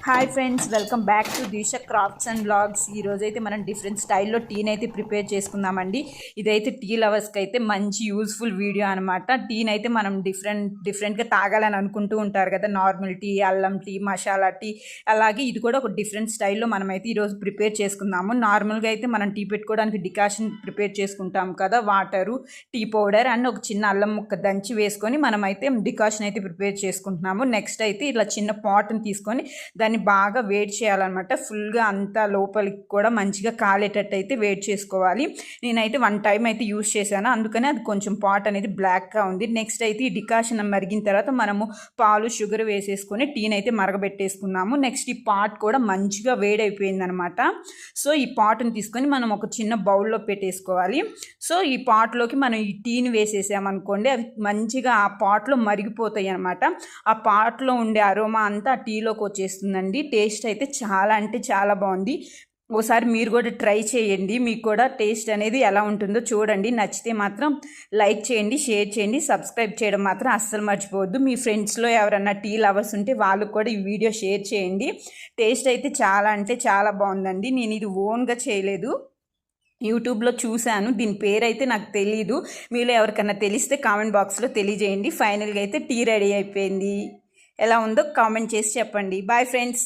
Hi friends, welcome back to Deesha crafts and blogs. ఈరోజు అయితే మనం డిఫరెంట్ స్టైల్లో టీని అయితే ప్రిపేర్ చేసుకుందామండి. ఇదైతే టీ లవర్స్కి అయితే మంచి యూస్ఫుల్ వీడియో అనమాట. టీని అయితే మనం డిఫరెంట్గా తాగాలని అనుకుంటూ ఉంటారు కదా, నార్మల్ టీ, అల్లం టీ, మసాలా టీ. అలాగే ఇది కూడా ఒక డిఫరెంట్ స్టైల్లో మనమైతే ఈరోజు ప్రిపేర్ చేసుకుందాము. నార్మల్గా అయితే మనం టీ పెట్టుకోవడానికి డికాషన్ ప్రిపేర్ చేసుకుంటాం కదా, వాటరు, టీ పౌడర్ అండ్ ఒక చిన్న అల్లం ముక్క దంచి వేసుకొని మనమైతే డికాషన్ అయితే ప్రిపేర్ చేసుకుంటున్నాము. నెక్స్ట్ అయితే ఇలా చిన్న పాట్ని తీసుకొని దాన్ని బాగా వేడి చేయాలన్నమాట. ఫుల్గా అంతా లోపలికి కూడా మంచిగా కాలేటట్టు అయితే వేడి చేసుకోవాలి. నేనైతే 1 టైం అయితే యూజ్ చేశాను, అందుకని అది కొంచెం పాట్ అనేది బ్లాక్గా ఉంది. నెక్స్ట్ అయితే ఈ డికాషన్ మరిగిన తర్వాత మనము పాలు, షుగర్ వేసేసుకొని టీని అయితే మరగబెట్టేసుకున్నాము. నెక్స్ట్ ఈ పాట్ కూడా మంచిగా వేడైపోయింది అనమాట. సో ఈ పాట్ని తీసుకొని మనం ఒక చిన్న బౌల్లో పెట్టేసుకోవాలి. సో ఈ పాట్లోకి మనం ఈ టీని వేసేసామనుకోండి, అవి మంచిగా ఆ పాట్లో మరిగిపోతాయి అనమాట. ఆ పాట్లో ఉండే అరోమా అంతా ఆ టీలోకి వచ్చేస్తుందండి. టేస్ట్ అయితే చాలా అంటే చాలా బాగుంది. ఒకసారి మీరు కూడా ట్రై చేయండి, మీకు కూడా టేస్ట్ అనేది ఎలా ఉంటుందో చూడండి. నచ్చితే మాత్రం లైక్ చేయండి, షేర్ చేయండి, సబ్స్క్రైబ్ చేయడం మాత్రం అస్సలు మర్చిపోవద్దు. మీ ఫ్రెండ్స్లో ఎవరన్నా టీ లవర్స్ ఉంటే వాళ్ళకు కూడా ఈ వీడియో షేర్ చేయండి. టేస్ట్ అయితే చాలా అంటే చాలా బాగుందండి. నేను ఇది ఓన్గా చేయలేదు, యూట్యూబ్లో చూశాను. దీని పేరు అయితే నాకు తెలీదు. మీలో ఎవరికన్నా తెలిస్తే కామెంట్ బాక్స్లో తెలియజేయండి. ఫైనల్గా అయితే టీ రెడీ అయిపోయింది. ఎలా ఉందో కామెంట్ చేసి చెప్పండి. Bye friends.